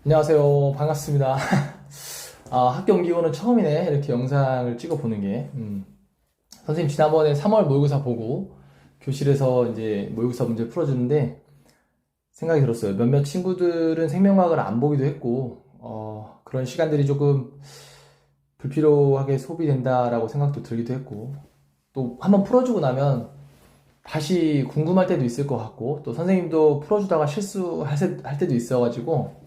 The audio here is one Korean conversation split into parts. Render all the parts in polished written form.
안녕하세요. 반갑습니다. 학교 옮기고는 처음이네. 이렇게 영상을 찍어 보는 게. 선생님 지난번에 3월 모의고사 보고 교실에서 이제 모의고사 문제 풀어주는데 생각이 들었어요. 몇몇 친구들은 생명과학을 안 보기도 했고, 그런 시간들이 조금 불필요하게 소비된다라고 생각도 들기도 했고, 또 한번 풀어주고 나면 다시 궁금할 때도 있을 것 같고, 또 선생님도 풀어주다가 실수할 때도 있어가지고,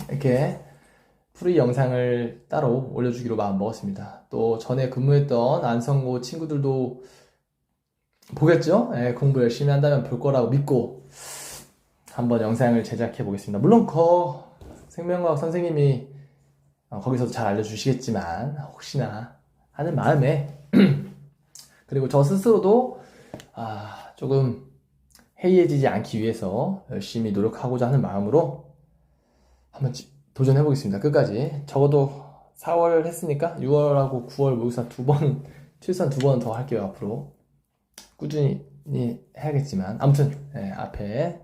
이렇게 풀이 영상을 따로 올려주기로 마음 먹었습니다. 또 전에 근무했던 안성고 친구들도 보겠죠? 예, 공부 열심히 한다면 볼 거라고 믿고 한번 영상을 제작해 보겠습니다. 물론 생명과학 선생님이 거기서도 잘 알려주시겠지만 혹시나 하는 마음에 그리고 저 스스로도 조금 해이해지지 않기 위해서 열심히 노력하고자 하는 마음으로 한번 도전해 보겠습니다. 끝까지. 적어도 4월 했으니까 6월하고 9월 모의고사 최소한 두 번 더 할게요. 앞으로 꾸준히 해야겠지만 아무튼 앞에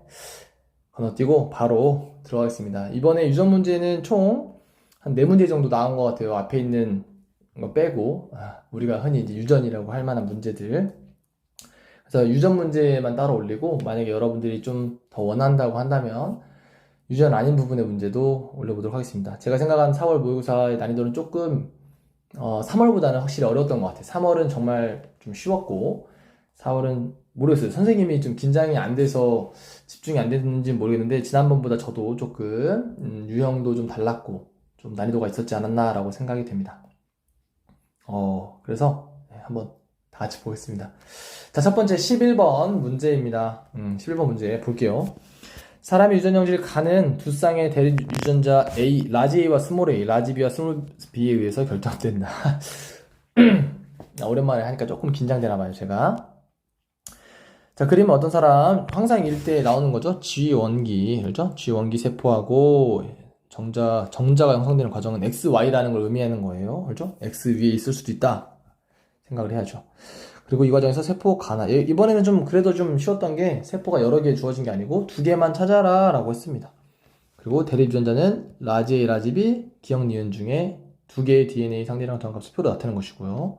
건너뛰고 바로 들어가겠습니다. 이번에 유전 문제는 총 한 4문제 정도 나온 것 같아요. 앞에 있는 거 빼고 우리가 흔히 이제 유전이라고 할 만한 문제들. 그래서 유전 문제만 따로 올리고 만약에 여러분들이 좀 더 원한다고 한다면 유전 아닌 부분의 문제도 올려보도록 하겠습니다. 제가 생각한 4월 모의고사의 난이도는 조금 3월보다는 확실히 어려웠던 것 같아요. 3월은 정말 좀 쉬웠고 4월은 모르겠어요. 선생님이 좀 긴장이 안 돼서 집중이 안 됐는지는 모르겠는데 지난번보다 저도 조금 유형도 좀 달랐고 좀 난이도가 있었지 않았나 라고 생각이 됩니다. 그래서 한번 다 같이 보겠습니다. 자, 첫 번째 11번 문제입니다. 11번 문제 볼게요. 사람의 유전 형질을 가는 두 쌍의 대립 유전자 A, 라지 A와 스몰 a, 라지 B와 스몰 B에 의해서 결정된다. 오랜만에 하니까 조금 긴장되나 봐요, 제가. 자, 그림은 어떤 사람, 항상 이럴 때 나오는 거죠. G원기, 그렇죠? G원기 세포하고 정자가 형성되는 과정은 XY라는 걸 의미하는 거예요. 그렇죠? X 위에 있을 수도 있다. 생각을 해야죠. 그리고 이 과정에서 세포 가나 이번에는 좀 그래도 좀 쉬웠던 게 세포가 여러 개 주어진 게 아니고 2개만 찾아라 라고 했습니다. 그리고 대립 유전자는 라지 A, 라지 B, 기억 니은 중에 2개의 DNA 상대량 더한 값을 표로 나타내는 것이고요.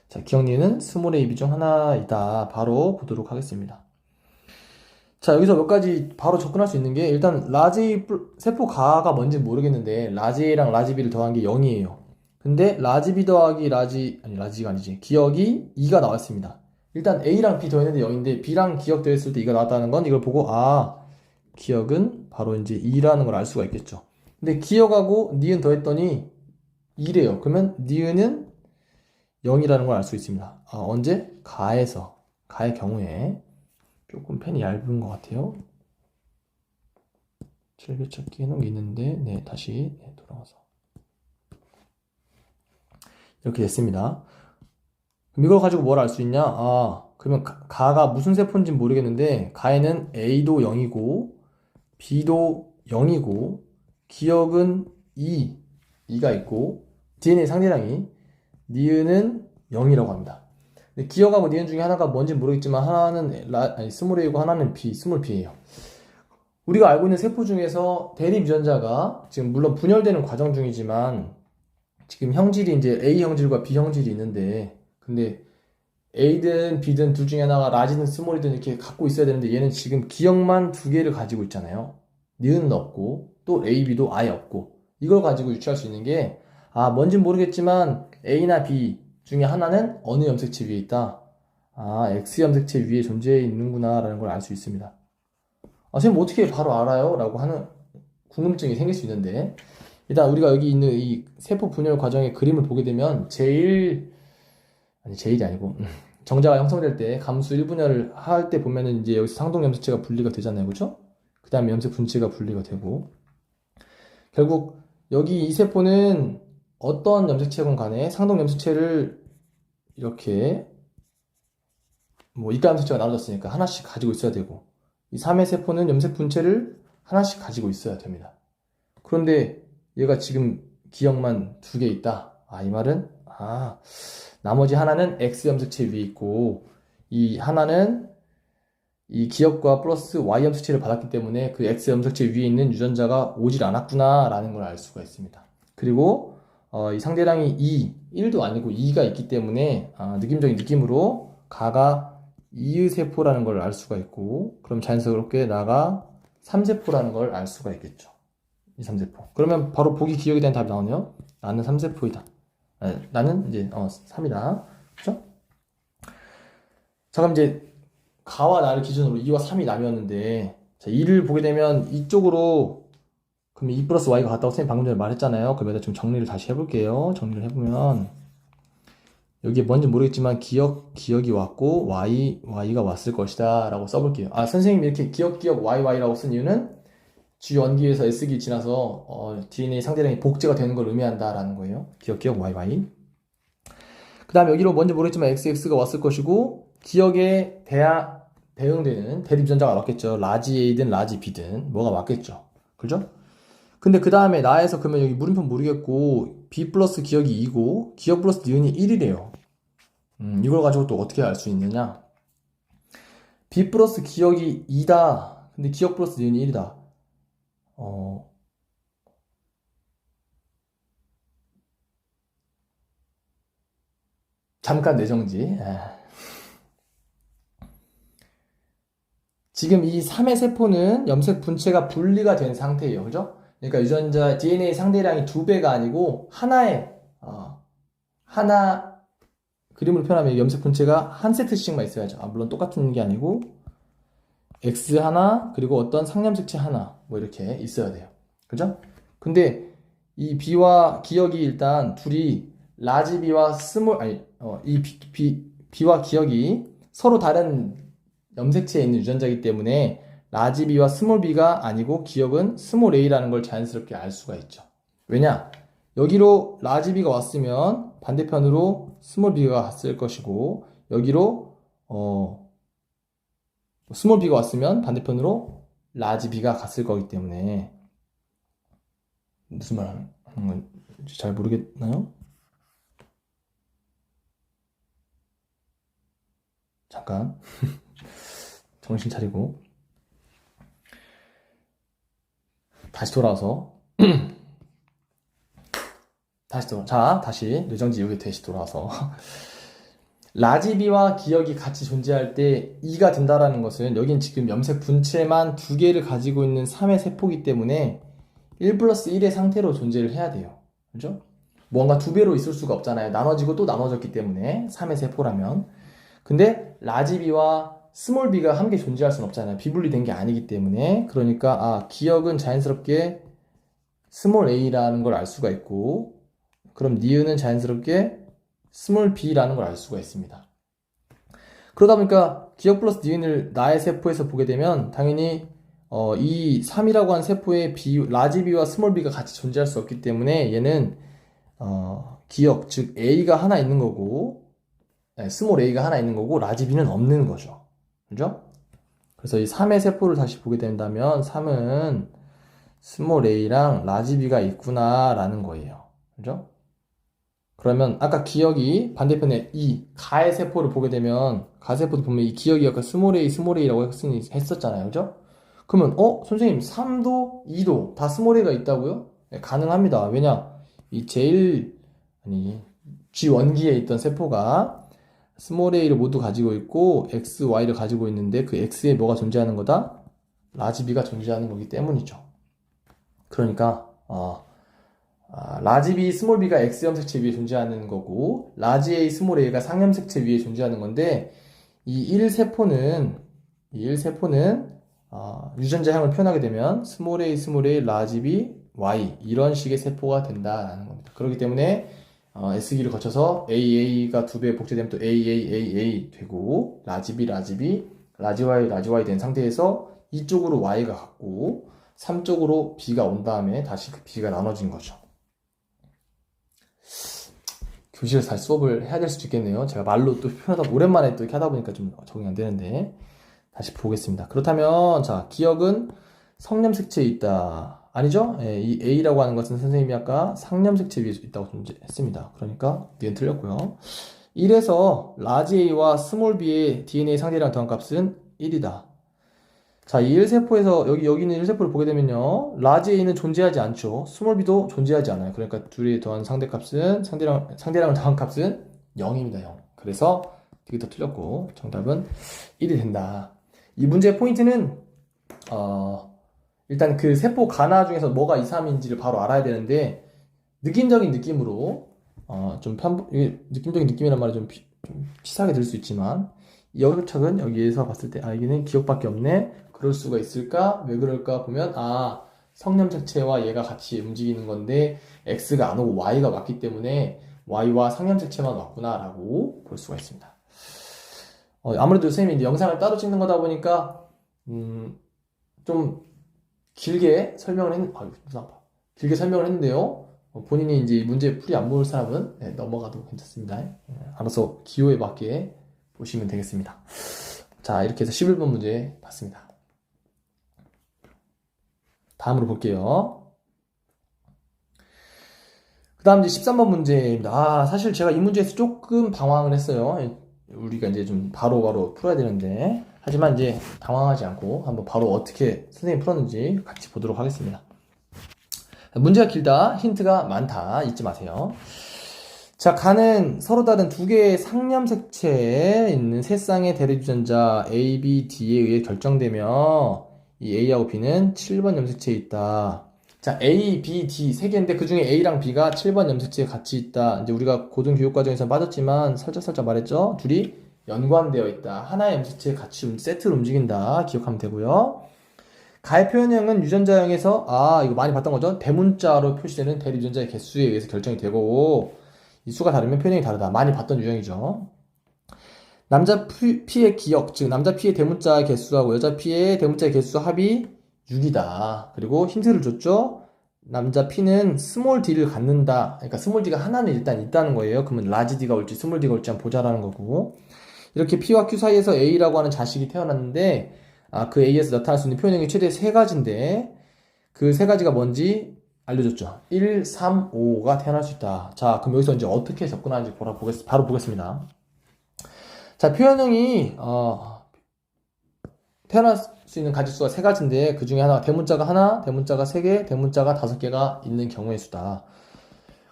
자, 기억 니은은 스몰 a, b 중 하나이다. 바로 보도록 하겠습니다. 자, 여기서 몇 가지 바로 접근할 수 있는 게 일단 라지 A 세포 가가 뭔지 모르겠는데 라지 A랑 라지 B를 더한 게 0이에요. 근데 라지 B 더하기 라지가 아니지. 기억이 2가 나왔습니다. 일단 A랑 B 더했는데 0인데 B랑 기억 더했을 때 2가 나왔다는 건 이걸 보고 기억은 바로 이제 2라는 걸 알 수가 있겠죠. 근데 기억하고 니은 더했더니 2래요. 그러면 니은은 0이라는 걸 알 수 있습니다. 언제? 가의 경우에 조금 펜이 얇은 것 같아요. 즐겨찾기 해놓은 게 있는데 다시 돌아와서 이렇게 됐습니다. 그럼 이걸 가지고 뭘 알 수 있냐? 그러면 가가 무슨 세포인지 모르겠는데 가에는 A도 0이고 B도 0이고 기억은 2가 있고 DNA 상대량이 니은은 0이라고 합니다. 근데 기억하고 니은 중에 하나가 뭔지 모르겠지만 하나는 스몰 A고 하나는 스몰 B예요. 우리가 알고 있는 세포 중에서 대립 유전자가 지금 물론 분열되는 과정 중이지만 지금 형질이 이제 A 형질과 B 형질이 있는데 근데 A든 B든 둘 중에 하나가 라지든 스몰이든 이렇게 갖고 있어야 되는데 얘는 지금 기억만 2개를 가지고 있잖아요. 니은은 없고 또 A, B도 아예 없고 이걸 가지고 유추할 수 있는 게 뭔진 모르겠지만 A나 B 중에 하나는 어느 염색체 위에 있다. X 염색체 위에 존재해 있는구나 라는 걸 알 수 있습니다. 선생님 어떻게 바로 알아요? 라고 하는 궁금증이 생길 수 있는데 일단 우리가 여기 있는 이 세포 분열 과정의 그림을 보게 되면 제일이 아니고 정자가 형성될 때 감수 1분열을 할 때 보면은 이제 여기서 상동 염색체가 분리가 되잖아요. 그렇죠? 그 다음에 염색 분체가 분리가 되고 결국 여기 이 세포는 어떤 염색체건 간에 상동 염색체를 이렇게 이가 염색체가 나눠졌으니까 하나씩 가지고 있어야 되고 이 3의 세포는 염색 분체를 하나씩 가지고 있어야 됩니다. 그런데 얘가 지금 기억만 2개 있다. 이 말은 나머지 하나는 X 염색체 위에 있고 이 하나는 이 기억과 플러스 y 염색체를 받았기 때문에 그 x 염색체 위에 있는 유전자가 오질 않았구나 라는 걸 알 수가 있습니다. 그리고 이 상대량이 1도 아니고 2가 있기 때문에 느낌적인 느낌으로 가가 이의세포라는 걸 알 수가 있고, 그럼 자연스럽게 나가 3세포라는 걸 알 수가 있겠죠. 이 3세포. 그러면 바로 보기 기억에 대한 답이 나오네요. 나는 3세포이다. 나는 이제 3이다. 그렇죠? 자, 그럼 이제 가와 나를 기준으로 2와 3이 나뉘었는데, 자, 2를 보게 되면 이쪽으로, 그럼 2 플러스 y가 같다고 선생님 방금 전에 말했잖아요. 그럼 여기다 좀 정리를 다시 해볼게요. 정리를 해보면, 여기에 뭔지 모르겠지만 기억이 왔고 y가 왔을 것이다 라고 써볼게요. 선생님이 이렇게 기억 y라고 쓴 이유는 G1기에서 S기 지나서 DNA 상대량이 복제가 되는 걸 의미한다 라는 거예요. 기억 y. 그 다음에 여기로 뭔지 모르겠지만 x가 왔을 것이고, 기억에 대응되는 대립전자가 왔겠죠. 라지 A든 라지 B든 뭐가 왔겠죠. 그죠? 근데 그 다음에 나에서 그러면 여기 물음표 모르겠고 B 플러스 기억이 2고 기억 플러스 니은이 1이래요. 이걸 가지고 또 어떻게 알 수 있느냐? B 플러스 기억이 2다. 근데 기억 플러스 니은이 1이다. 잠깐 내정지. 지금 이 3의 세포는 염색 분체가 분리가 된 상태예요. 그죠? 그러니까 유전자 DNA 상대량이 2배가 아니고 하나 그림으로 표현하면 염색 분체가 한 세트씩만 있어야죠. 물론 똑같은 게 아니고 X 하나 그리고 어떤 상염색체 하나 뭐 이렇게 있어야 돼요. 그죠? 근데 이 B와 기억이 일단 둘이 라지 B와 B와 기억이 서로 다른 염색체에 있는 유전자이기 때문에 라지 B와 스몰 b가 아니고 기억은 스몰 a라는 걸 자연스럽게 알 수가 있죠. 왜냐? 여기로 라지 B가 왔으면 반대편으로 스몰 b가 갔을 것이고, 여기로 스몰 b가 왔으면 반대편으로 라지 B가 갔을 거기 때문에, 무슨 말 하는 건지 잘 모르겠나요? 잠깐 정신 차리고 다시 돌아와서 다시 뇌정지 여기 다시 돌아와서 라지 B와 기억이 같이 존재할 때 2가 된다라는 것은, 여긴 지금 염색 분체만 2개를 가지고 있는 3의 세포이기 때문에 1 플러스 1의 상태로 존재를 해야 돼요. 그죠? 뭔가 2배로 있을 수가 없잖아요. 나눠지고 또 나눠졌기 때문에 3의 세포라면. 근데 라지 B와 스몰 b가 함께 존재할 수는 없잖아요. 비분리된 게 아니기 때문에. 그러니까 기억은 자연스럽게 스몰 a라는 걸 알 수가 있고, 그럼 니은은 자연스럽게 스몰 b라는 걸 알 수가 있습니다. 그러다 보니까 기억 플러스 니은을 나의 세포에서 보게 되면 당연히 이 3이라고 한 세포에 라지 b와 스몰 b가 같이 존재할 수 없기 때문에 얘는 기억, 즉 a가 하나 있는 거고, 스몰 a가 하나 있는 거고 라지 b는 없는 거죠. 그죠? 그래서 이 3의 세포를 다시 보게 된다면 3은 스몰 a랑 라지 b가 있구나 라는 거예요. 그죠? 그러면 아까 기억이 반대편에 이 가의 세포를 보게 되면, 가 세포도 보면 이 기억이 아까 스몰 a라고 했었잖아요. 그죠? 그러면 선생님 3도 2도 다 스몰 a가 있다고요? 네, 가능합니다. 왜냐? 이 G1기에 있던 세포가 스몰 a를 모두 가지고 있고 x, y를 가지고 있는데 그 x에 뭐가 존재하는 거다? 라지 b가 존재하는 거기 때문이죠. 그러니까 라지 b, 스몰 b가 x 염색체 위에 존재하는 거고 라지 a, 스몰 a가 상염색체 위에 존재하는 건데, 이 1세포는 유전자형을 표현하게 되면 스몰 a, 라지 b, y 이런 식의 세포가 된다라는 겁니다. 그렇기 때문에 S기를 거쳐서 AA가 2배 복제되면 또 AAAA 되고, 라지 B, 라지 Y 된 상태에서 이쪽으로 Y가 갔고 3쪽으로 B가 온 다음에 다시 그 B가 나눠진 거죠. 교실에서 다시 수업을 해야 될 수도 있겠네요. 제가 말로 또 표현하다 오랜만에 또 이렇게 하다 보니까 좀 적응이 안 되는데 다시 보겠습니다. 그렇다면 자, 기억은 성염색체에 있다. 아니죠? 이 A라고 하는 것은 선생님이 아까 상염색체 위에 있다고 존재했습니다. 그러니까 얘는 틀렸고요. 1에서 라지 A와 스몰 b의 DNA 상대량 더한 값은 1이다. 자, 이 1세포에서 여기 있는 1세포를 보게 되면요. 라지 A는 존재하지 않죠. 스몰 b도 존재하지 않아요. 그러니까 둘이 더한 상대값은 상대랑을 더한 값은 0입니다. 0. 그래서 이게 더 틀렸고 정답은 1이 된다. 이 문제의 포인트는 일단 그 세포 가나 중에서 뭐가 2, 3인지를 바로 알아야 되는데 느낌적인 느낌으로 느낌적인 느낌이란 말이 좀 치사하게 들을 수 있지만 이 어렵척은 여기에서 봤을 때 여기는 기억밖에 없네. 그럴 수가 있을까? 왜 그럴까 보면 성념색체와 얘가 같이 움직이는 건데 X가 안 오고 Y가 왔기 때문에 Y와 상념색체만 왔구나 라고 볼 수가 있습니다. 아무래도 선생님이 이제 영상을 따로 찍는 거다 보니까 좀 길게 설명을 했는데요. 본인이 이제 문제 풀이 안 볼 사람은 넘어가도 괜찮습니다. 알아서 기호에 맞게 보시면 되겠습니다. 자, 이렇게 해서 11번 문제 봤습니다. 다음으로 볼게요. 그 다음 이제 13번 문제입니다. 사실 제가 이 문제에서 조금 당황을 했어요. 우리가 이제 좀 바로바로 풀어야 되는데, 하지만 이제 당황하지 않고 한번 바로 어떻게 선생님이 풀었는지 같이 보도록 하겠습니다. 문제가 길다, 힌트가 많다, 잊지 마세요. 자, 가는 서로 다른 두 개의 상념색체에 있는 세 쌍의 대립유전자 A, B, D에 의해 결정되며 이 A하고 B는 7번 염색체에 있다. 자, A, B, D 세 개인데 그 중에 A랑 B가 7번 염색체에 같이 있다. 이제 우리가 고등교육과정에서 빠졌지만 살짝 말했죠. 둘이 연관되어 있다. 하나의 염색체에 같이 세트로 움직인다. 기억하면 되고요. 가의 표현형은 유전자형에서 이거 많이 봤던 거죠. 대문자로 표시되는 대립유전자의 개수에 의해서 결정이 되고 이 수가 다르면 표현형이 다르다. 많이 봤던 유형이죠. 남자 P의 기억, 즉 남자 P의 대문자의 개수하고 여자 P의 대문자의 개수 합이 6이다. 그리고 힌트를 줬죠. 남자 P는 스몰 d를 갖는다. 그러니까 스몰 d가 하나는 일단 있다는 거예요. 그러면 라지 d가 올지 스몰 d가 올지 한번 보자라는 거고. 이렇게 P와 Q 사이에서 A라고 하는 자식이 태어났는데 그 A에서 나타날 수 있는 표현형이 최대 3가지인데 그 3가지가 뭔지 알려줬죠. 1, 3, 5가 태어날 수 있다. 자, 그럼 여기서 이제 어떻게 접근하는지 바로 보겠습니다. 자, 표현형이 태어날 수 있는 가지수가 3가지인데 그 중에 하나가 대문자가 하나, 대문자가 3개, 대문자가 5개가 있는 경우의 수다.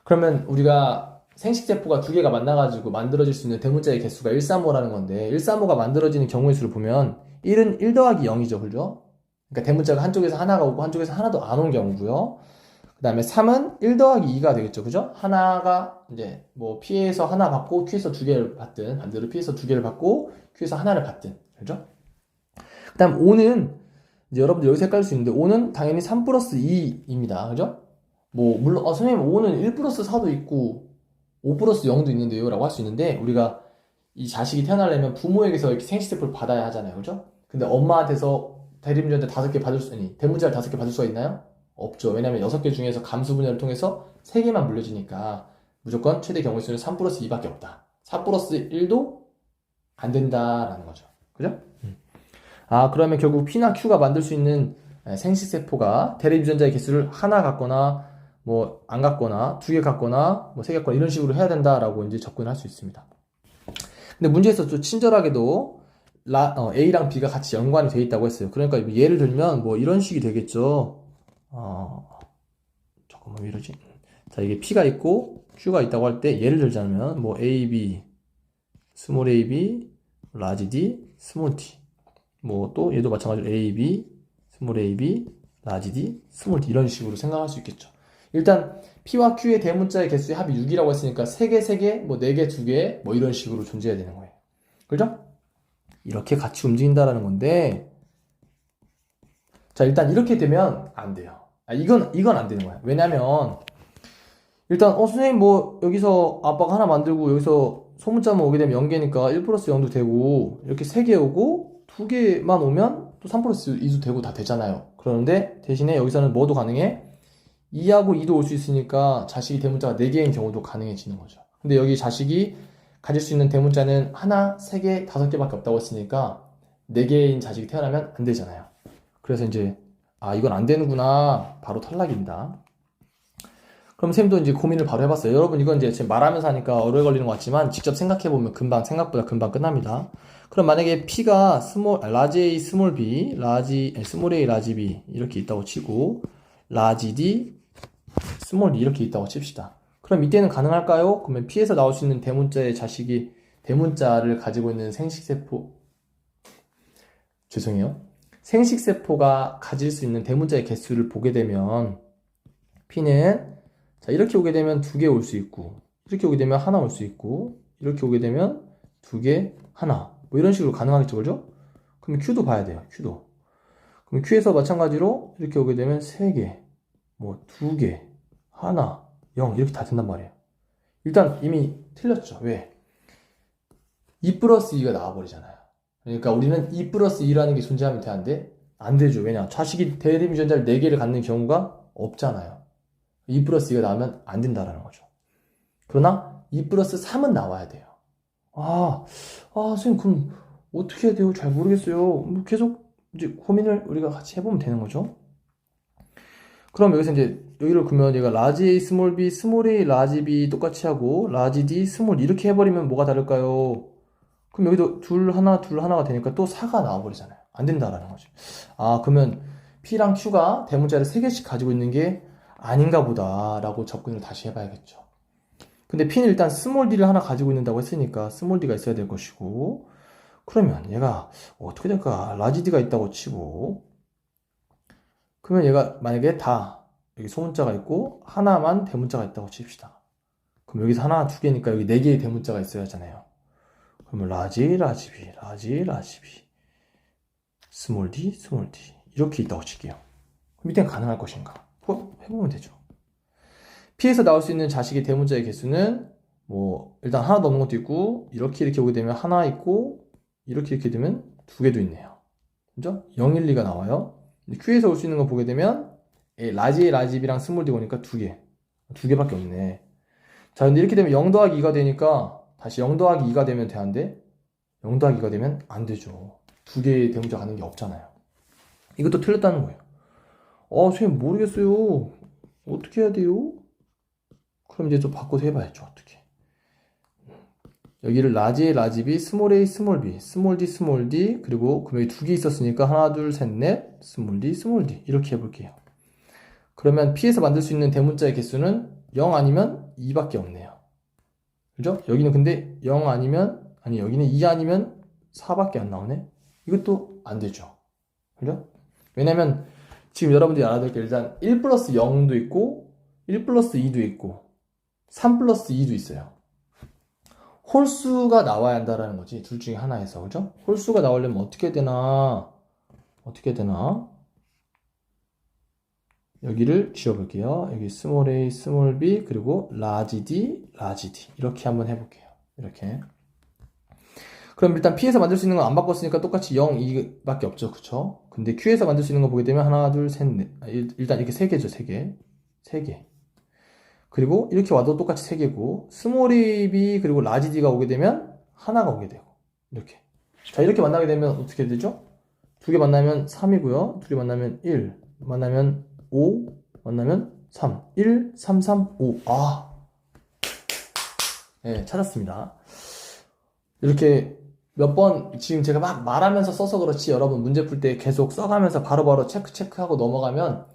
그러면 우리가 생식세포가 2개가 만나가지고 만들어질 수 있는 대문자의 개수가 135라는 건데 135가 만들어지는 경우의 수를 보면 1은 1 더하기 0이죠. 그죠? 그러니까 대문자가 한쪽에서 하나가 오고 한쪽에서 하나도 안 온 경우고요. 그 다음에 3은 1 더하기 2가 되겠죠. 그죠? 하나가 이제 뭐 P에서 하나 받고 Q에서 2개를 받든 반대로 P에서 2개를 받고 Q에서 하나를 받든. 그죠? 그 다음 5는 이제 여러분들 여기서 헷갈릴 수 있는데 5는 당연히 3 플러스 2입니다. 그죠? 뭐 물론 선생님 5는 1 플러스 4도 있고 5 플러스 0도 있는데요 라고 할 수 있는데 우리가 이 자식이 태어나려면 부모에게서 이렇게 생식세포를 받아야 하잖아요. 그죠? 근데 엄마한테서 대립유전자 5개 대문자를 5개 받을 수가 있나요? 없죠. 왜냐면 6개 중에서 감수 분열을 통해서 3개만 물려지니까 무조건 최대 경우의 수는 3 플러스 2밖에 없다. 4 플러스 1도 안 된다라는 거죠. 그죠? 그러면 결국 P나 Q가 만들 수 있는 생식세포가 대립유전자의 개수를 하나 갖거나 뭐 안 갖거나 2개 갖거나 뭐 3개 갖거나 이런 식으로 해야 된다라고 이제 접근을 할 수 있습니다. 근데 문제에서 좀 친절하게도 A랑 B가 같이 연관이 되어 있다고 했어요. 그러니까 예를 들면 뭐 이런 식이 되겠죠. 잠깐만 왜 이러지? 자, 이게 P가 있고 Q가 있다고 할 때 예를 들자면 뭐 AB, 스몰 ab, 라지 D, 스몰 t. 뭐 또 얘도 마찬가지로 AB, 스몰 ab, 라지 D, 스몰 t 이런 식으로 생각할 수 있겠죠. 일단 P와 Q의 대문자의 개수의 합이 6이라고 했으니까 3개, 3개, 뭐 4개, 2개 뭐 이런 식으로 존재해야 되는 거예요. 그죠? 이렇게 같이 움직인다라는 건데 자, 일단 이렇게 되면 안 돼요. 이건 안 되는 거야. 왜냐면 일단 선생님 뭐 여기서 아빠가 하나 만들고 여기서 소문자만 오게 되면 0개니까 1 플러스 0도 되고 이렇게 3개 오고 2개만 오면 또 3 플러스 2도 되고 다 되잖아요. 그런데 대신에 여기서는 뭐도 가능해? 2하고 2도 올 수 있으니까 자식이 대문자가 4개인 경우도 가능해지는 거죠. 근데 여기 자식이 가질 수 있는 대문자는 하나, 3개, 5개밖에 없다고 했으니까 4개인 자식이 태어나면 안 되잖아요. 그래서 이제 이건 안 되는구나. 바로 탈락입니다. 그럼 쌤도 이제 고민을 바로 해봤어요. 여러분 이건 이제 지금 말하면서 하니까 오래 걸리는 것 같지만 직접 생각해보면 생각보다 금방 끝납니다. 그럼 만약에 P가 라지 A, 스몰 B, 스몰 A, 라지 B 이렇게 있다고 치고 라지 D, 스몰 D 이렇게 있다고 칩시다. 그럼 이때는 가능할까요? 그러면 P에서 나올 수 있는 대문자의 자식이 대문자를 가지고 있는 죄송해요. 생식세포가 가질 수 있는 대문자의 개수를 보게 되면 P는 자 이렇게 오게 되면 2개 올 수 있고 이렇게 오게 되면 하나 올 수 있고 이렇게 오게 되면 2개, 하나 뭐 이런 식으로 가능하겠죠, 그죠? 그러면 Q도 봐야 돼요, Q도. 그럼 Q에서 마찬가지로 이렇게 오게 되면 3개, 뭐 2개, 하나, 0 이렇게 다 된단 말이에요. 일단 이미 틀렸죠. 왜? 2 플러스 2가 나와버리잖아요. 그러니까 우리는 2 플러스 2라는 게 존재하면 되는데 안 되죠. 왜냐? 자식이 대립유전자를 4개를 갖는 경우가 없잖아요. 2 플러스 2가 나오면 안 된다라는 거죠. 그러나 2 플러스 3은 나와야 돼요. 선생님, 그럼 어떻게 해야 돼요? 잘 모르겠어요. 뭐 계속 이제 고민을 우리가 같이 해보면 되는 거죠. 그럼 여기서 이제 여기를 그러면 얘가 라지 A, 스몰 B, 스몰 A, 라지 B 똑같이 하고 라지 D, 스몰 이렇게 해버리면 뭐가 다를까요? 그럼 여기도 둘 하나가 되니까 또 4가 나와버리잖아요. 안 된다라는 거죠. 그러면 P랑 Q가 대문자를 3개씩 가지고 있는 게 아닌가 보다라고 접근을 다시 해봐야겠죠. 근데 P는 일단 스몰 D를 하나 가지고 있는다고 했으니까 스몰 D가 있어야 될 것이고, 그러면 얘가 어떻게 될까? 라지 D가 있다고 치고, 그러면 얘가 만약에 여기 소문자가 있고 하나만 대문자가 있다고 칩시다. 그럼 여기서 하나, 2개니까 여기 4개의 대문자가 있어야 하잖아요. 그러면 라지 B, 라지 B, 스몰 D, 스몰 D 이렇게 있다고 칠게요. 그럼 이때는 가능할 것인가? 해보면 되죠. P에서 나올 수 있는 자식의 대문자의 개수는 뭐 일단 하나 넘는 것도 있고 이렇게 오게 되면 하나 있고 이렇게 되면 2개도 있네요. 그죠? 0, 1, 2가 나와요. Q에서 올 수 있는 거 보게 되면 라지 B랑 스몰 D 오니까 2개밖에 없네. 자, 근데 이렇게 되면 0 더하기 2가 되니까 다시 0 더하기 2가 되면 되는데 0 더하기 2가 되면 안 되죠. 2개의 대문자 가는 게 없잖아요. 이것도 틀렸다는 거예요. 선생님 모르겠어요. 어떻게 해야 돼요? 그럼 이제 좀 바꿔서 해봐야죠. 어떻게? 여기를 라지 A, 라지 B, 스몰 A, 스몰 B, 스몰 D, 스몰 D 그리고 그럼 여기 2개 있었으니까 하나, 둘, 셋, 넷 스몰 D, 스몰 D 이렇게 해볼게요. 그러면 P에서 만들 수 있는 대문자의 개수는 0 아니면 2밖에 없네요. 그죠? 여기는 근데 0 아니면 여기는 2 아니면 4밖에 안 나오네. 이것도 안 되죠. 그죠? 왜냐면 지금 여러분들이 알아야 될 게 일단 1 플러스 0도 있고 1 플러스 2도 있고 3 플러스 2도 있어요. 홀수가 나와야 한다라는 거지. 둘 중에 하나에서. 그죠? 홀수가 나오려면 어떻게 되나? 여기를 지워볼게요. 여기 스몰 a, 스몰 b, 그리고 라지 d, 라지 d. 이렇게 한번 해볼게요. 이렇게. 그럼 일단 P에서 만들 수 있는 건 안 바꿨으니까 똑같이 0, 2밖에 없죠. 그쵸? 근데 Q에서 만들 수 있는 거 보게 되면 하나, 둘, 셋, 넷. 일단 이렇게 3개죠. 3개. 그리고 이렇게 와도 똑같이 3개고, 스몰 a, b, 그리고 라지 d가 오게 되면 하나가 오게 되고. 이렇게. 자, 이렇게 만나게 되면 어떻게 되죠? 2개 만나면 3이고요. 2개 만나면 1. 만나면 5. 만나면 3. 1, 3, 3, 5. 네, 찾았습니다. 이렇게 몇 번 지금 제가 막 말하면서 써서 그렇지 여러분 문제 풀 때 계속 써가면서 바로바로 체크하고 넘어가면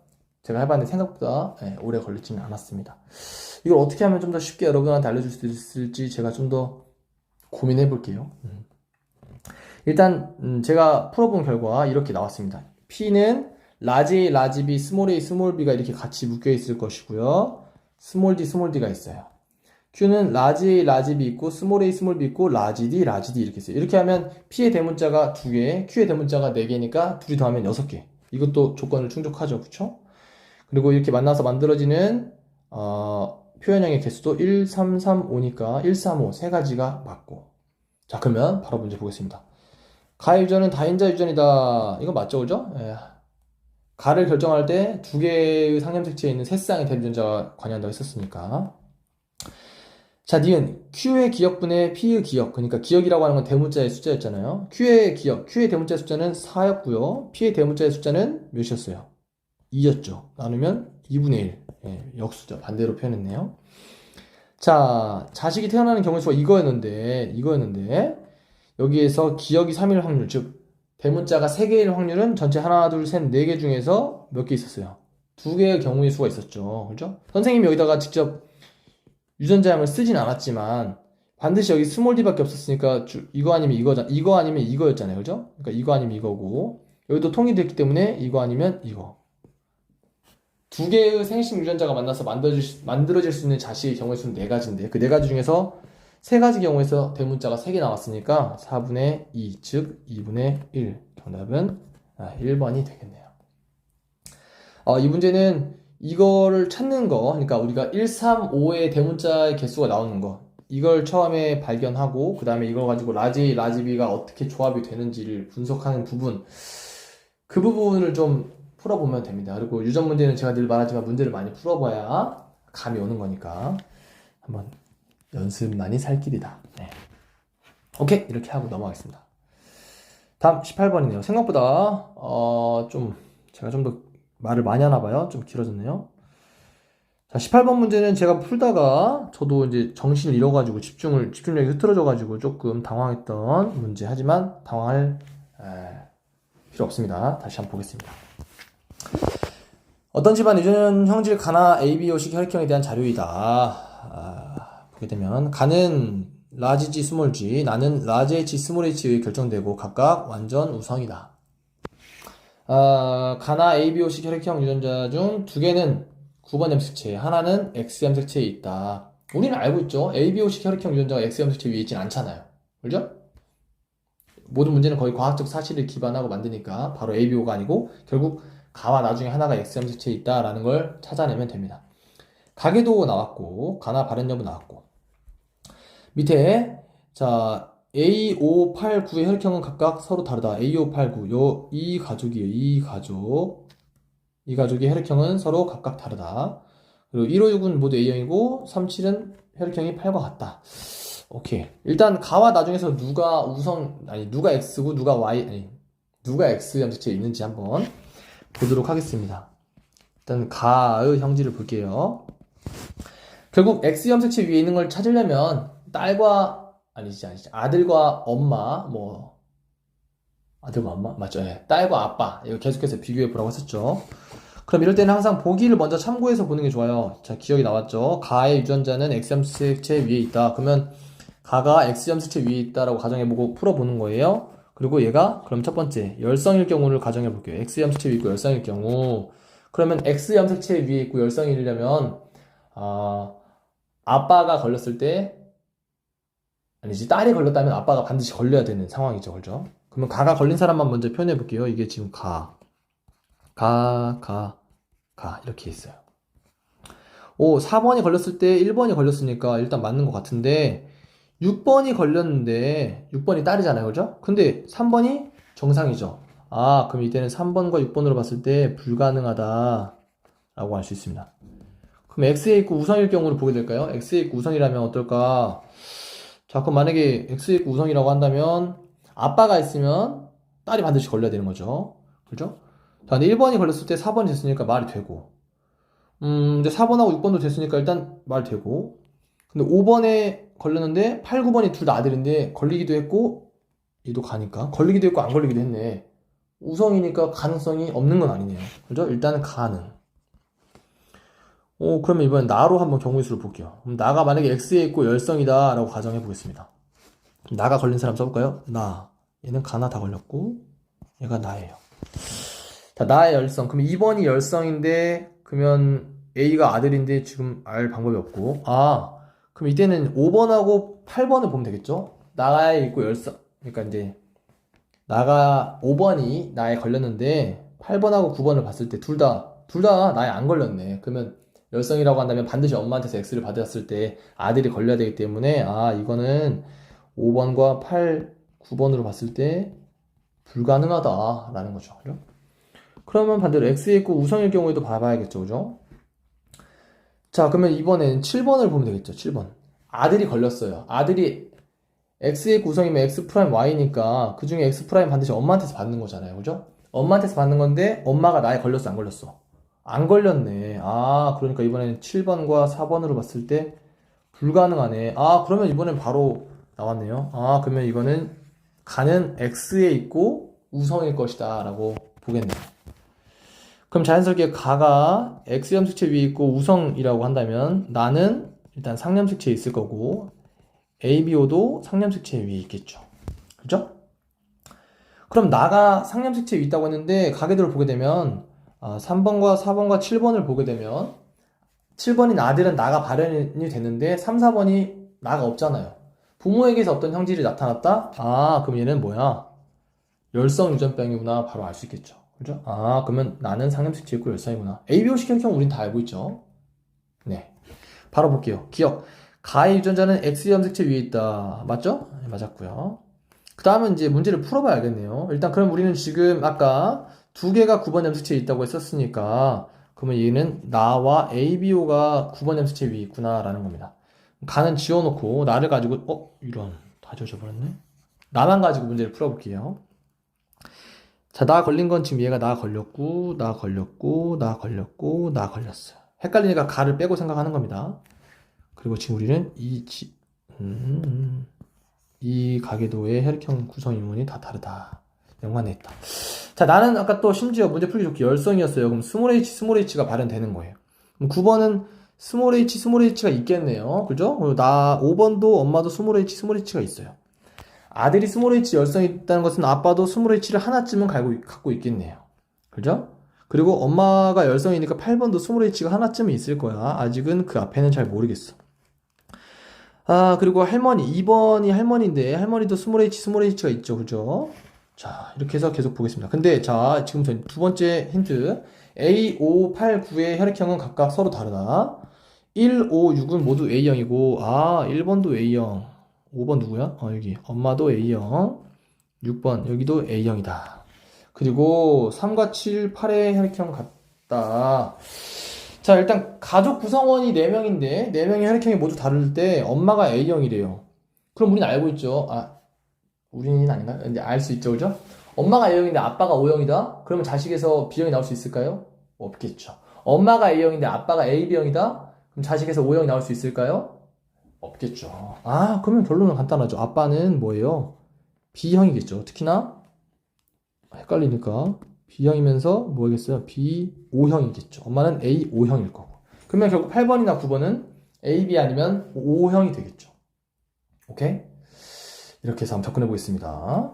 제가 해봤는데 생각보다 오래 걸리지는 않았습니다. 이걸 어떻게 하면 좀 더 쉽게 여러분한테 알려줄 수 있을지 제가 좀 더 고민해 볼게요. 일단 제가 풀어본 결과 이렇게 나왔습니다. P는 라지 A, 라지 B, 스몰 A, 스몰 B가 이렇게 같이 묶여 있을 것이고요. 스몰 D, 스몰 D가 있어요. Q는 라지 A, 라지 B 있고 스몰 A, 스몰 B 있고 라지 D, 라지 D 이렇게 있어요. 이렇게 하면 P의 대문자가 2개, Q의 대문자가 4개니까 둘이 더하면 6개. 이것도 조건을 충족하죠. 그쵸? 그리고 이렇게 만나서 만들어지는 표현형의 개수도 1, 3, 3, 5니까 1, 3, 5 세 가지가 맞고. 자, 그러면 바로 문제 보겠습니다. 가의 유전은 다인자 유전이다. 이거 맞죠? 그죠? 가를 결정할 때 2개의 상념색체에 있는 3쌍의 대유전자가 관여한다고 했었으니까. 자, 니은 Q의 기억분의 P의 기억. 그러니까 기억이라고 하는 건 대문자의 숫자였잖아요. Q의 기억, Q의 대문자의 숫자는 4였고요. P의 대문자의 숫자는 몇이었어요? 2였죠. 나누면 2분의 1. 역수죠. 반대로 표현했네요. 자, 자식이 태어나는 경우의 수가 이거였는데 여기에서 기억이 3일 확률, 즉 대문자가 3개일 확률은 전체 하나, 둘, 셋, 4개 중에서 몇 개 있었어요? 2개의 경우의 수가 있었죠. 그죠? 선생님이 여기다가 직접 유전자양을 쓰진 않았지만 반드시 여기 스몰 d밖에 없었으니까 이거 아니면 이거잖아. 이거 아니면 이거였잖아요. 그죠? 그러니까 이거 아니면 이거고 여기도 통일됐기 때문에 이거 아니면 이거. 2개의 생식 유전자가 만나서 만들어질 수 있는 자식의 경우의 수는 4가지인데 그 4가지 중에서 3가지 경우에서 대문자가 3개 나왔으니까 4분의 2, 즉 2분의 1. 정답은 1번이 되겠네요. 이 문제는 이거를 찾는 거, 그러니까 우리가 1, 3, 5의 대문자의 개수가 나오는 거, 이걸 처음에 발견하고 그 다음에 이걸 가지고 라지 A, 라지 B가 어떻게 조합이 되는지를 분석하는 부분, 그 부분을 좀 풀어보면 됩니다. 그리고 유전 문제는 제가 늘 말하지만 문제를 많이 풀어봐야 감이 오는 거니까 한번 연습만이 살 길이다. 네. 오케이, 이렇게 하고 넘어가겠습니다. 다음 18번이네요. 생각보다 제가 좀 더 말을 많이 하나 봐요. 좀 길어졌네요. 자, 18번 문제는 제가 풀다가 저도 이제 정신을 잃어가지고 집중력이 흐트러져가지고 조금 당황했던 문제. 하지만 당황할 필요 없습니다. 다시 한번 보겠습니다. 어떤 집안 유전 형질 가나 ABO식 혈액형에 대한 자료이다. 보게 되면 가는 라지 G, 스몰 g, 나는 라지 H, 스몰 h에 결정되고 각각 완전 우성이다. 가나 ABO식 혈액형 유전자 중 2개는 9번 염색체, 하나는 X 염색체에 있다. 우리는 알고 있죠. ABO식 혈액형 유전자가 X 염색체 위에 있진 않잖아요. 그죠? 모든 문제는 거의 과학적 사실을 기반하고 만드니까 바로 ABO가 아니고 결국 가와 나 중에 하나가 X 염색체에 있다라는 걸 찾아내면 됩니다. 가계도 나왔고 가나 발현 여부 나왔고 밑에 자 A589의 혈액형은 각각 서로 다르다. A589 이 가족이에요. 이 가족의 혈액형은 서로 각각 다르다. 그리고 1569는 모두 A형이고 37은 혈액형이 8과 같다. 오케이. 일단 가와 나 중에서 누가 X고 누가 Y, 누가 X 염색체에 있는지 한번 보도록 하겠습니다. 일단 가의 형질을 볼게요. 결국 X 염색체 위에 있는 걸 찾으려면 아들과 엄마, 아들과 엄마? 맞죠? 네. 딸과 아빠. 이거 계속해서 비교해 보라고 했었죠. 그럼 이럴 때는 항상 보기를 먼저 참고해서 보는 게 좋아요. 자, 기억이 나왔죠? 가의 유전자는 X 염색체 위에 있다. 그러면 가가 X 염색체 위에 있다라고 가정해보고 풀어보는 거예요. 그리고 얘가, 그럼 첫 번째, 열성일 경우를 가정해볼게요. X 염색체 위에 있고 열성일 경우. 그러면 X 염색체 위에 있고 열성이려면, 아빠가 걸렸을 때, 딸이 걸렸다면 아빠가 반드시 걸려야 되는 상황이죠. 그죠? 그러면 가가 걸린 사람만 먼저 표현해 볼게요. 이게 지금 이렇게 있어요. 4번이 걸렸을 때 1번이 걸렸으니까 일단 맞는 것 같은데 6번이 걸렸는데 6번이 딸이잖아요. 그죠? 근데 3번이 정상이죠. 그럼 이때는 3번과 6번으로 봤을 때 불가능하다 라고 할 수 있습니다. 그럼 X에 있고 우성일 경우를 보게 될까요? X에 있고 우성이라면 어떨까? 자, 그럼 만약에 X에 있고 우성이라고 한다면 아빠가 있으면 딸이 반드시 걸려야 되는 거죠. 그죠? 자, 근데 1번이 걸렸을 때 4번이 됐으니까 말이 되고 근데 4번하고 6번도 됐으니까 일단 말 되고 근데 5번에 걸렸는데 8, 9번이 둘 다 아들인데 걸리기도 했고 얘도 가니까 걸리기도 했고 안 걸리기도 했네. 우성이니까 가능성이 없는 건 아니네요. 그죠? 일단은 가능. 그러면 이번엔 나로 한번 경우의 수를 볼게요. 그럼 나가 만약에 X에 있고 열성이다 라고 가정해 보겠습니다. 나가 걸린 사람 써볼까요? 얘는 가나 다 걸렸고 얘가 나예요. 자, 나의 열성. 그럼 2번이 열성인데 그러면 A가 아들인데 지금 알 방법이 없고 그럼 이때는 5번하고 8번을 보면 되겠죠? 나에 있고 열성. 그러니까 이제 나가 5번이 나에 걸렸는데 8번하고 9번을 봤을 때 둘 다 나에 안 걸렸네. 그러면 열성이라고 한다면 반드시 엄마한테서 X를 받았을 때 아들이 걸려야 되기 때문에 이거는 5번과 8, 9번으로 봤을 때 불가능하다라는 거죠. 그죠? 그러면 반대로 X에 있고 우성일 경우에도 봐봐야겠죠. 그죠? 자, 그러면 이번엔 7번을 보면 되겠죠. 7번. 아들이 걸렸어요. 아들이 X에 있고 우성이면 X 프라임 Y니까 그 중에 X 프라임 반드시 엄마한테서 받는 거잖아요. 그죠? 엄마한테서 받는 건데 엄마가 나에 걸렸어, 안 걸렸어? 안 걸렸네. 그러니까 이번엔 7번과 4번으로 봤을 때 불가능하네. 그러면 이번엔 바로 나왔네요. 그러면 이거는 가는 X에 있고 우성일 것이다 라고 보겠네요. 그럼 자연스럽게 가가 X염색체 위에 있고 우성이라고 한다면 나는 일단 상염색체에 있을 거고 ABO도 상염색체 위에 있겠죠. 그죠? 그럼 나가 상염색체 위에 있다고 했는데 가계도를 보게 되면 3번과 4번과 7번을 보게 되면 7번인 아들은 나가 발현이 됐는데 3, 4번이 나가 없잖아요. 부모에게서 어떤 형질이 나타났다? 그럼 얘는 뭐야? 열성 유전병이구나 바로 알 수 있겠죠. 그죠? 그러면 나는 상염색체 있고 열성이구나. ABO식 혈형 우린 다 알고 있죠. 네. 바로 볼게요. 기억. 가의 유전자는 X염색체 위에 있다. 맞죠? 네, 맞았고요. 그 다음은 이제 문제를 풀어봐야 알겠네요. 일단 그럼 우리는 지금 아까 두 개가 9번 염색체에 있다고 했었으니까 그러면 얘는 나와 ABO가 9번 염색체 위에 있구나 라는 겁니다. 가는 지워놓고 나를 가지고 이런 다 지워져버렸네. 나만 가지고 문제를 풀어볼게요. 자, 나 걸린 건 지금 얘가 나 걸렸고 나 걸렸고 나 걸렸고 나 걸렸어요. 헷갈리니까 가를 빼고 생각하는 겁니다. 그리고 지금 우리는 이 가계도의 혈액형 구성 인원이 다 다르다. 연관돼 있다. 자, 나는 아까 또 심지어 문제 풀기 좋게 열성이었어요. 그럼 스몰 h가 발현되는 거예요. 그럼 9번은 스몰 h가 있겠네요. 그죠? 그리고 5번도 엄마도 스몰 h가 있어요. 아들이 스몰 h 열성이 있다는 것은 아빠도 스몰 h를 하나쯤은 갖고 있겠네요. 그죠? 그리고 엄마가 열성이니까 8번도 스몰 h가 하나쯤은 있을 거야. 아직은 그 앞에는 잘 모르겠어. 그리고 할머니, 2번이 할머니인데, 할머니도 스몰 h가 있죠. 그죠? 자, 이렇게 해서 계속 보겠습니다. 근데, 자, 지금 두 번째 힌트. A, 5, 8, 9의 혈액형은 각각 서로 다르다. 1, 5, 6은 모두 A형이고, 1번도 A형. 5번 누구야? 여기. 엄마도 A형. 6번, 여기도 A형이다. 그리고 3과 7, 8의 혈액형 같다. 자, 일단 가족 구성원이 4명인데 4명의 혈액형이 모두 다를 때 엄마가 A형이래요. 그럼 우리는 알고 있죠. 우리는 아닌가? 이제 알 수 있죠, 그죠? 엄마가 A형인데 아빠가 O형이다? 그러면 자식에서 B형이 나올 수 있을까요? 없겠죠. 엄마가 A형인데 아빠가 AB형이다? 그럼 자식에서 O형이 나올 수 있을까요? 없겠죠. 그러면 결론은 간단하죠. 아빠는 뭐예요? B형이겠죠. 특히나 헷갈리니까 B형이면서 뭐겠어요? B5형이겠죠. 엄마는 A5형일 거고. 그러면 결국 8번이나 9번은 AB 아니면 O형이 되겠죠. 오케이? 이렇게 해서 한번 접근해 보겠습니다.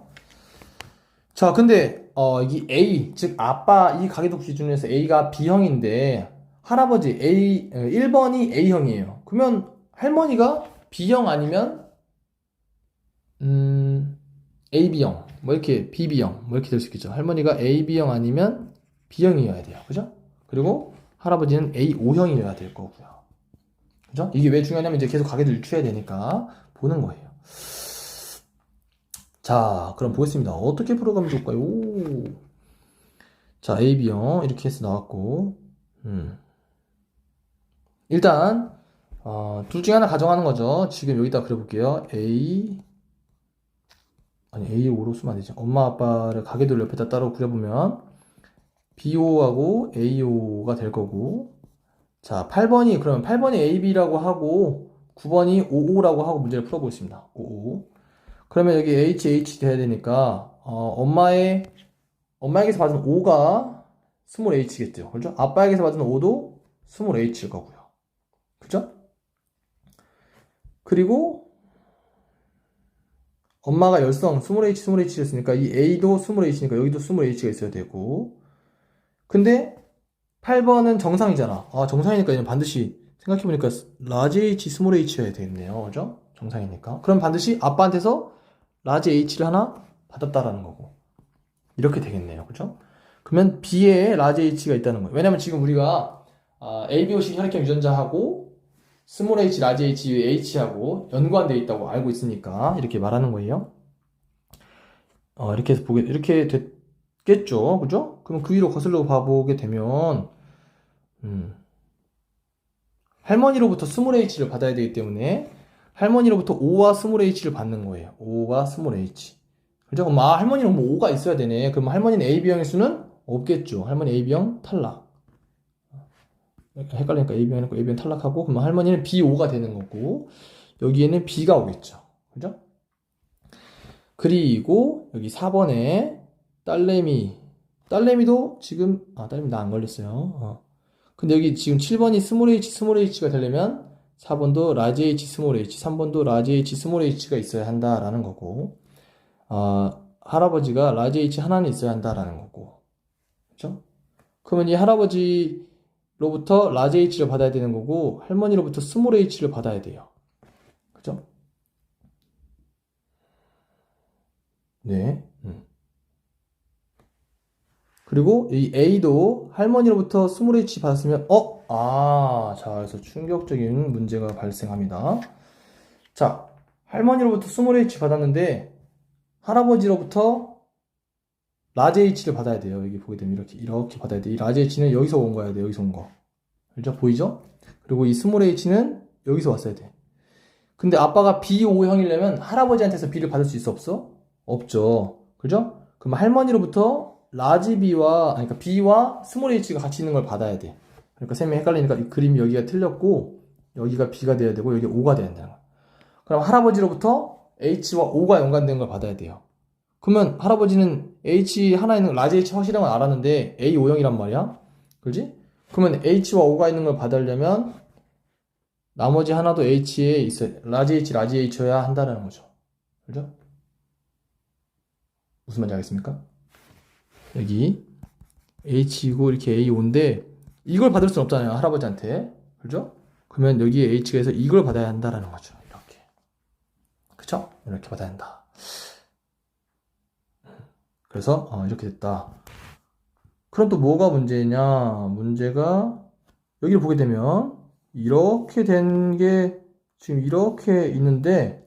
자, 근데 이 A, 즉 아빠 이 가계도 기준에서 A가 B형인데 할아버지 1번이 A형이에요. 그러면 할머니가 B형 아니면 AB형, 뭐 이렇게 BB형, 뭐 이렇게 될 수 있겠죠. 할머니가 AB형 아니면 B형이어야 돼요. 그죠? 그리고 할아버지는 A5형이어야 될 거고요. 그죠? 이게 왜 중요하냐면 이제 계속 가계도를 추려야 되니까 보는 거예요. 자, 그럼 보겠습니다. 어떻게 풀어가면 좋을까요? 자, AB형 이렇게 해서 나왔고, 일단 둘 중에 하나 가정하는 거죠. 지금 여기다 그려볼게요. A5로 쓰면 안 되죠. 엄마 아빠를 가계도를 옆에다 따로 그려보면 B5하고 A5가 될 거고, 자, 8번이 그러면 8번이 AB라고 하고 9번이 55라고 하고 문제를 풀어보겠습니다. 55. 그러면 여기 HH 돼야 되니까 엄마에게서 받은 5가 스몰 h겠죠. 그죠? 아빠에게서 받은 5도 스몰 h일 거고요. 그죠? 그리고 엄마가 열성 스몰 h를 했으니까 이 A도 스몰 h니까 여기도 스몰 h가 있어야 되고, 근데 8번은 정상이잖아. 정상이니까 얘는 반드시 생각해보니까 라지 h 스몰 h여야 되겠네요. 그죠? 정상이니까. 그럼 반드시 아빠한테서 라지 h를 하나 받았다라는 거고, 이렇게 되겠네요. 그죠? 그러면 B에 라지 h가 있다는 거예요. 왜냐면 지금 우리가 ABO식 혈액형 유전자하고 스몰 h, 라지 h하고 연관되어 있다고 알고 있으니까 이렇게 말하는 거예요. 이렇게 해서 이렇게 됐겠죠. 그죠? 그럼 그 위로 거슬러 봐보게 되면, 할머니로부터 스몰 h를 받아야 되기 때문에, 할머니로부터 5와 스몰 h를 받는 거예요. 5와 스몰 h. 그죠? 그럼 할머니는 뭐 5가 있어야 되네. 그럼 할머니는 AB형일 수는 없겠죠. 할머니 AB형 탈락. 헷갈리니까 AB형 해놓고 AB형 탈락하고, 그러면 할머니는 B5가 되는 거고, 여기에는 B가 오겠죠. 그죠? 그리고 여기 4번에 딸내미도 지금 딸내미 나 안 걸렸어요. 근데 여기 지금 7번이 스몰 h가 되려면 4번도 라지 h 스몰 h, 3번도 라지 h 스몰 h가 있어야 한다라는 거고, 할아버지가 라지 h 하나는 있어야 한다라는 거고, 그렇죠? 그러면 이 할아버지로부터 라지 h를 받아야 되는 거고, 할머니로부터 스몰 h를 받아야 돼요. 그죠? 네. 그리고 이 A도 할머니로부터 스몰 h 받았으면, 자, 그래서 충격적인 문제가 발생합니다. 자, 할머니로부터 스몰 h 받았는데, 할아버지로부터 라지 h를 받아야 돼요. 여기 보게 되면 이렇게 받아야 돼. 이 라지 h는 여기서 온 거야 돼. 여기서 온 거. 그죠? 보이죠? 그리고 이 스몰 h는 여기서 왔어야 돼. 근데 아빠가 B5형이려면 할아버지한테서 B를 받을 수 있어, 없어? 없죠. 그죠? 그럼 할머니로부터 라지 B와, 그러니까 B와 스몰 h가 같이 있는 걸 받아야 돼. 그러니까 쌤이 헷갈리니까 이 그림이 여기가 틀렸고, 여기가 B가 돼야 되고, 여기 O가 돼야 된다는 거야. 그럼 할아버지로부터 H와 O가 연관된 걸 받아야 돼요. 그러면 할아버지는 H 하나 있는 라지 H 확실한 건 알았는데 A5형이란 말이야. 그지? 그러면 H와 O가 있는 걸 받으려면 나머지 하나도 H에 있어야, 라지 H여야 한다는 거죠. 그죠? 무슨 말인지 알겠습니까? 여기 H이고 이렇게 A5인데 이걸 받을 순 없잖아요. 할아버지한테. 그죠? 그러면 여기에 H가 있어서 이걸 받아야 한다는 거죠. 이렇게. 그쵸? 이렇게 받아야 한다. 그래서 이렇게 됐다. 그럼 또 뭐가 문제냐? 문제가 여기를 보게 되면 이렇게 된 게 지금 이렇게 있는데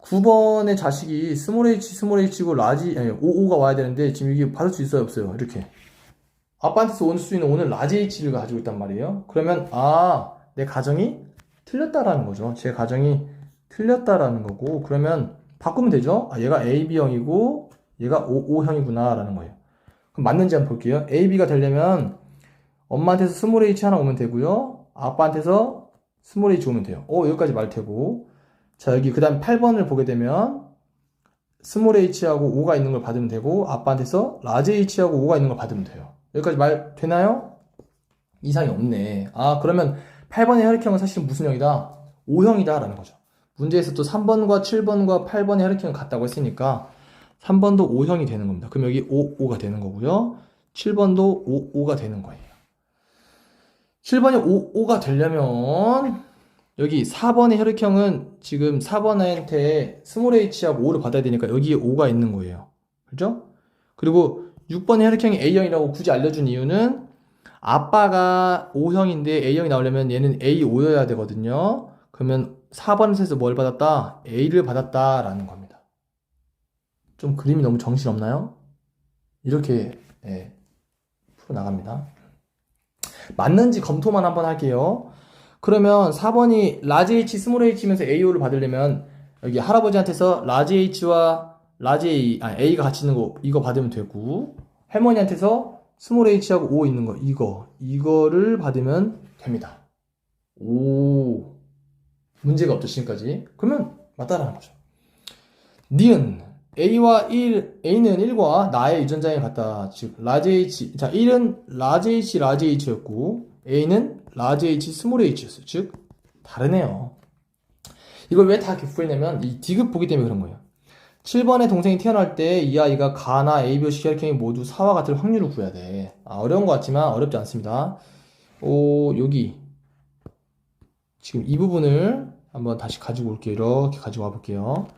9번의 자식이 스몰 h고 오가 와야 되는데 지금 이게 받을 수 있어요, 없어요? 이렇게 아빠한테서 올 수 있는 오는 라지 h를 가지고 있단 말이에요. 그러면 내 가정이 틀렸다라는 거죠. 제 가정이 틀렸다라는 거고, 그러면 바꾸면 되죠. 얘가 AB형이고 얘가 OO형이구나 라는 거예요. 그럼 맞는지 한번 볼게요. AB가 되려면 엄마한테서 스몰 h 하나 오면 되고요. 아빠한테서 스몰 h 오면 돼요. 여기까지 말테고. 자, 여기 그 다음 8번을 보게 되면 스몰 h하고 O가 있는 걸 받으면 되고, 아빠한테서 라지 h하고 O가 있는 걸 받으면 돼요. 여기까지 말 되나요? 이상이 없네. 그러면 8번의 혈액형은 사실은 무슨 형이다? O형이다 라는 거죠. 문제에서 또 3번과 7번과 8번의 혈액형은 같다고 했으니까 3번도 O형이 되는 겁니다. 그럼 여기 O가 되는 거고요. 7번도 O가 되는 거예요. 7번이 O가 되려면 여기 4번의 혈액형은 지금 4번한테 스몰 h하고 O를 받아야 되니까 여기에 O가 있는 거예요. 그죠? 그리고 6번의 혈액형이 A형이라고 굳이 알려준 이유는 아빠가 O형인데 A형이 나오려면 얘는 A5여야 되거든요. 그러면 4번에서 뭘 받았다? A를 받았다라는 겁니다. 좀 그림이 너무 정신없나요? 이렇게 풀어나갑니다. 맞는지 검토만 한번 할게요. 그러면 4번이 라지 H, 스몰 H면서 AO를 받으려면 여기 할아버지한테서 라지 H와 라지 A가 같이 있는 거 이거 받으면 되고, 할머니한테서 스몰 H하고 O 있는 거 이거를 받으면 됩니다. 문제가 없죠 지금까지. 그러면 맞다라는 거죠. 니은 A는 1과 나의 유전자에 같다. 즉 라지 H, 자 1은 라지 H였고 A는 라지 H 스몰 h였어요. 즉 다르네요. 이걸 왜 다 이렇게 구했냐면 이 디귿 보기 때문에 그런 거예요. 7번의 동생이 태어날 때 이 아이가 가나 ABOC 혈액형이 모두 4와 같을 확률을 구해야 돼. 어려운 것 같지만 어렵지 않습니다. 여기 지금 이 부분을 한번 다시 가지고 올게요. 이렇게 가지고 와볼게요.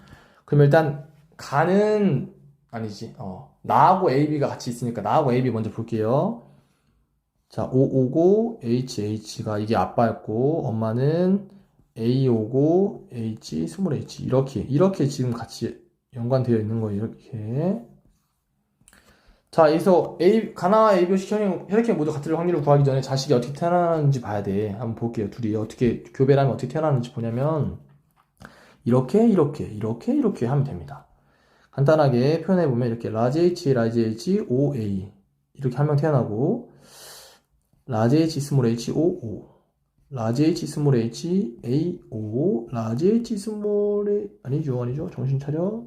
그럼 일단 가는 아니지. 나하고 AB가 같이 있으니까 나하고 AB 먼저 볼게요. 자, O 오고 H가 이게 아빠였고 엄마는 A 오고 H 스몰 H 이렇게 지금 같이 연관되어 있는 거예요. 이렇게. 자, 여기서 가나와 ABOC 혈액형 모두 같을 확률을 구하기 전에 자식이 어떻게 태어나는지 봐야 돼. 한번 볼게요. 둘이 어떻게 교배를 하면 어떻게 태어나는지 보냐면 이렇게 하면 됩니다. 간단하게 표현해 보면 이렇게 라지 H, OA 이렇게 한 명 태어나고 라지 H 스몰 H O 라지 H 스몰 H A O 라지 H 스몰 아니죠 정신 차려.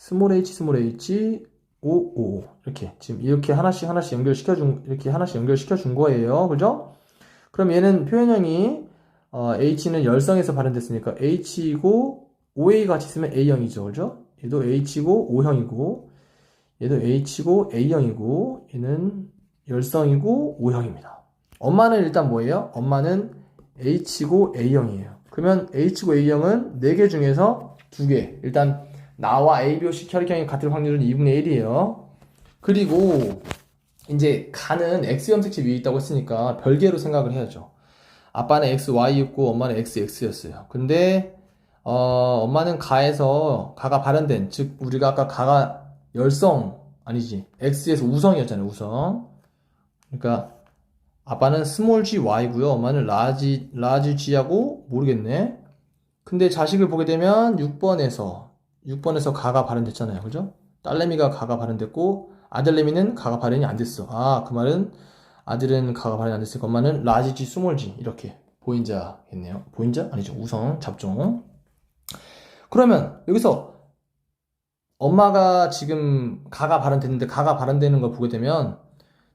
스몰 h, o 이렇게 지금 이렇게 하나씩 연결시켜 준 거예요. 그죠? 그럼 얘는 표현형이 h는 열성에서 발현됐으니까 h이고 oa 같이 쓰면 a형이죠. 그죠? 얘도 h고 o형이고 얘도 h고 a형이고 얘는 열성이고 o형입니다. 엄마는 일단 뭐예요? 엄마는 h고 a형이에요. 그러면 h고 a형은 4개 중에서 2개. 일단 나와 A, B, O, C 혈액형이 같을 확률은 2분의 1이에요. 그리고 이제 가는 X염색체 위에 있다고 했으니까 별개로 생각을 해야죠. 아빠는 XY였고 엄마는 XX였어요. 근데 엄마는 가에서 가가 발현된, 즉 우리가 아까 가가 열성 아니지 X에서 우성이었잖아요. 우성. 그러니까 아빠는 스몰 g y고요. 엄마는 라지 g하고 모르겠네. 근데 자식을 보게 되면 6번에서 가가 발현됐잖아요. 그죠? 딸내미가 가가 발현됐고 아들내미는 가가 발현이 안 됐어. 아, 그 말은 아들은 가가 발현이 안 됐으니까 엄마는 라지 G, 스몰 G 이렇게 보인자겠네요. 보인자? 아니죠. 우성, 잡종. 그러면 여기서 엄마가 지금 가가 발현됐는데 가가 발현되는 걸 보게 되면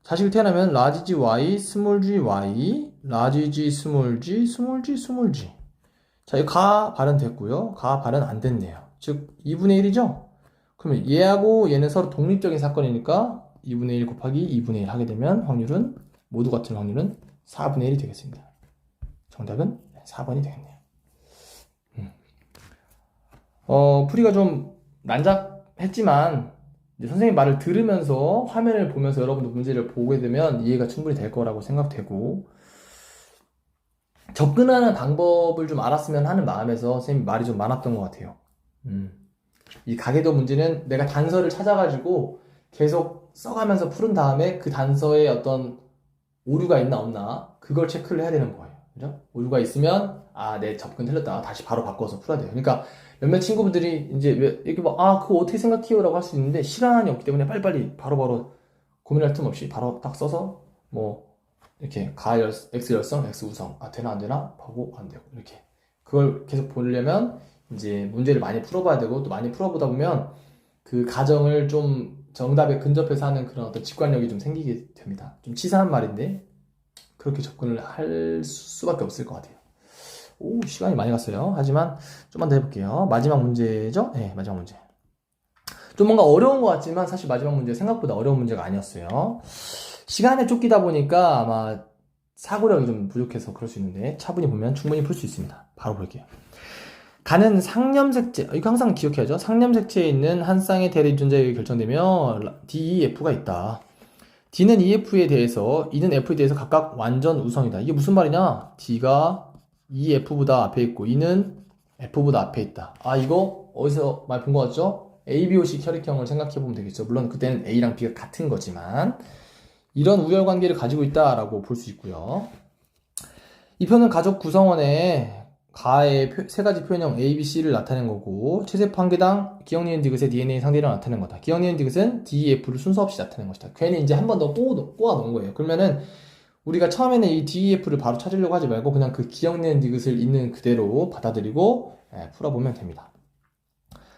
자식이 태어나면 라지 G, Y, 스몰 G, Y, 라지 G, 스몰 G, 스몰 G, 스몰 G. 자, 이 가 발현됐고요. 가 발현 안 됐네요. 즉 2분의 1이죠? 그러면 얘하고 얘는 서로 독립적인 사건이니까 2분의 1 곱하기 2분의 1 하게 되면 확률은 모두 같은 확률은 4분의 1이 되겠습니다. 정답은 4번이 되겠네요. 풀이가 좀 난잡했지만 이제 선생님 말을 들으면서 화면을 보면서 여러분도 문제를 보게 되면 이해가 충분히 될 거라고 생각되고 접근하는 방법을 좀 알았으면 하는 마음에서 선생님 말이 좀 많았던 것 같아요. 이 가계도 문제는 내가 단서를 찾아가지고 계속 써가면서 푸른 다음에 그 단서에 어떤 오류가 있나 없나 그걸 체크를 해야 되는 거예요. 그죠? 오류가 있으면 내 접근 틀렸다. 다시 바로 바꿔서 풀어야 돼요. 그러니까 몇몇 친구분들이 이제 이렇게 그거 어떻게 생각해요? 라고 할 수 있는데 시간이 없기 때문에 빨리빨리 바로바로 고민할 틈 없이 바로 딱 써서 이렇게 X 열성, X 우성 되나 안 되나? 보고 안 되고 이렇게 그걸 계속 보려면 이제 문제를 많이 풀어봐야 되고 또 많이 풀어보다 보면 그 가정을 좀 정답에 근접해서 하는 그런 어떤 직관력이 좀 생기게 됩니다. 좀 치사한 말인데 그렇게 접근을 할 수밖에 없을 것 같아요. 시간이 많이 갔어요. 하지만 좀만 더 해볼게요. 마지막 문제죠? 네, 마지막 문제. 좀 뭔가 어려운 것 같지만 사실 마지막 문제 생각보다 어려운 문제가 아니었어요. 시간에 쫓기다 보니까 아마 사고력이 좀 부족해서 그럴 수 있는데 차분히 보면 충분히 풀 수 있습니다. 바로 볼게요. 가는 상념색체, 이거 항상 기억해야죠. 상념색체에 있는 한 쌍의 대립존재에 결정되며 D, E, F가 있다. D는 EF에 대해서, E는 F에 대해서 각각 완전 우성이다. 이게 무슨 말이냐? D가 E, F보다 앞에 있고 E는 F보다 앞에 있다. 이거 어디서 많이 본 것 같죠? A, B, O, C 혈액형을 생각해보면 되겠죠. 물론 그때는 A랑 B가 같은 거지만 이런 우열관계를 가지고 있다라고 볼 수 있고요. 이 표는 가족 구성원의 가의 세 가지 표현형 A, B, C를 나타낸 거고 체세포 한 개당 기억, 니은, 디귿의 DNA 상대를 나타낸 거다. 기억, 니은, 디귿은 D, F를 순서 없이 나타낸 것이다. 괜히 이제 한 번 더 꼬아 놓은 거예요. 그러면은 우리가 처음에는 이 D, F를 바로 찾으려고 하지 말고 그냥 그 기억, 니은, 디귿을 있는 그대로 받아들이고 풀어보면 됩니다.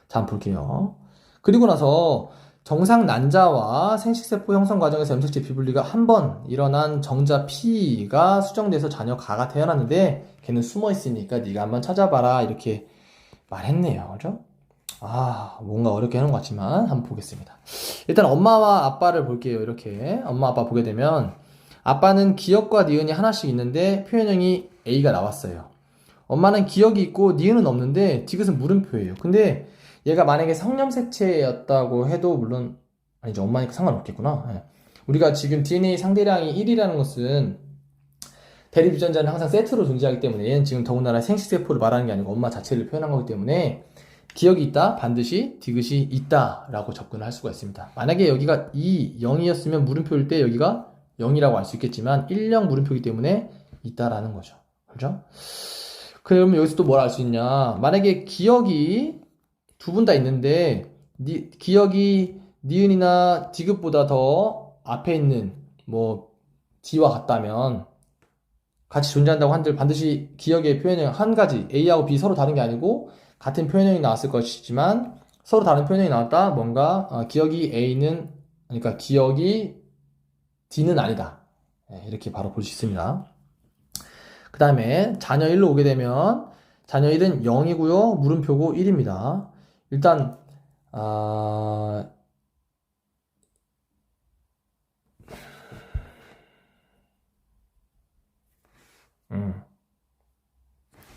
자, 한번 볼게요. 그리고 나서 정상 난자와 생식세포 형성 과정에서 염색체 비분리가 한 번 일어난 정자 P가 수정돼서 자녀 가가 태어났는데 걔는 숨어 있으니까 네가 한번 찾아봐라 이렇게 말했네요. 그죠? 뭔가 어렵게 하는 것 같지만 한번 보겠습니다. 일단 엄마와 아빠를 볼게요. 이렇게 엄마 아빠 보게 되면 아빠는 기억과 니은이 하나씩 있는데 표현형이 A가 나왔어요. 엄마는 기억이 있고 니은은 없는데 디귿은 물음표예요. 근데 얘가 만약에 성염색체였다고 해도 물론 아니죠. 엄마니까 상관없겠구나. 우리가 지금 DNA 상대량이 1이라는 것은 대립 유전자는 항상 세트로 존재하기 때문에 얘는 지금 더군다나 생식세포를 말하는 게 아니고 엄마 자체를 표현한 거기 때문에 기억이 있다, 반드시 디귿이 있다 라고 접근을 할 수가 있습니다. 만약에 여기가 2, 0이었으면 물음표일 때 여기가 0이라고 할 수 있겠지만 1, 0 물음표이기 때문에 있다라는 거죠. 그렇죠? 그러면 여기서 또 뭘 알 수 있냐? 만약에 기억이 두 분 다 있는데 기억이 니은이나 디귿보다 더 앞에 있는 D와 같다면 같이 존재한다고 한들 반드시 기억의 표현형 한 가지 A하고 B 서로 다른 게 아니고 같은 표현형이 나왔을 것이지만 서로 다른 표현이 나왔다. 뭔가 기억이 A는 그러니까 기억이 D는 아니다. 예, 이렇게 바로 볼 수 있습니다. 그 다음에 자녀 1로 오게 되면 자녀 1은 0이고요. 물음표고 1입니다. 일단 아, 음.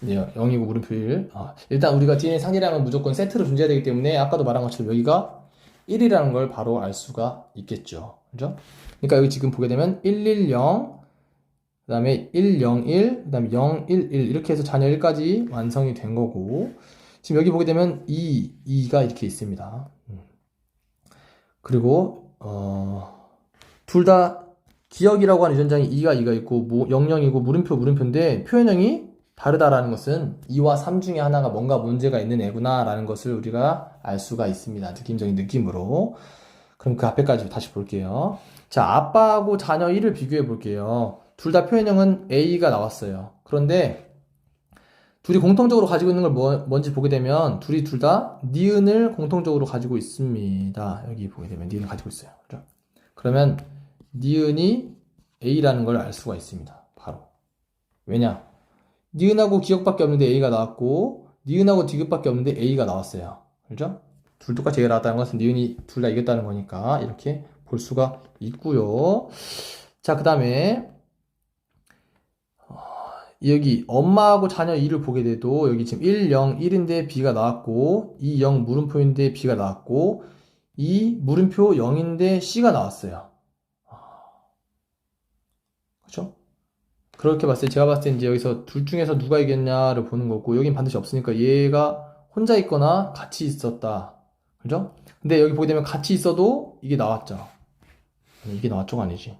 예, 0이고 물음표 1. 일단 우리가 DNA 상대량은 무조건 세트로 존재해야 되기 때문에 아까도 말한 것처럼 여기가 1이라는 걸 바로 알 수가 있겠죠. 그죠? 그러니까 여기 지금 보게 되면 110, 그 다음에 101, 그 다음에 011 이렇게 해서 자녀 1까지 완성이 된 거고 지금 여기 보게 되면 2가 이렇게 있습니다. 그리고 둘 다 기억이라고 하는 유전자에 2가 있고 00이고 물음표인데 표현형이 다르다라는 것은 2와 3 중에 하나가 뭔가 문제가 있는 애구나 라는 것을 우리가 알 수가 있습니다. 느낌적인 느낌으로. 그럼 그 앞에까지 다시 볼게요. 자, 아빠하고 자녀 1을 비교해 볼게요. 둘 다 표현형은 A가 나왔어요. 그런데 둘이 공통적으로 가지고 있는 걸 뭔지 보게 되면 둘이 둘 다 니은을 공통적으로 가지고 있습니다. 여기 보게 되면 니은을 가지고 있어요. 그죠? 그러면 니은이 A라는 걸 알 수가 있습니다. 바로. 왜냐? 니은하고 기억밖에 없는데 A가 나왔고 니은하고 디귿밖에 없는데 A가 나왔어요. 그죠? 둘 똑같이 A가 나왔다는 것은 니은이 둘 다 이겼다는 거니까 이렇게 볼 수가 있고요. 자, 그 다음에 여기 엄마하고 자녀 2를 보게 돼도 여기 지금 1, 0, 1인데 B가 나왔고 2, 0 물음표인데 B가 나왔고 2 물음표 0인데 C가 나왔어요. 그렇죠? 그렇게 봤을 때 제가 봤을 때 이제 여기서 둘 중에서 누가 이겼냐를 보는 거고 여긴 반드시 없으니까 얘가 혼자 있거나 같이 있었다. 그죠? 근데 여기 보게 되면 같이 있어도 이게 나왔죠. 이게 나왔죠가 아니지.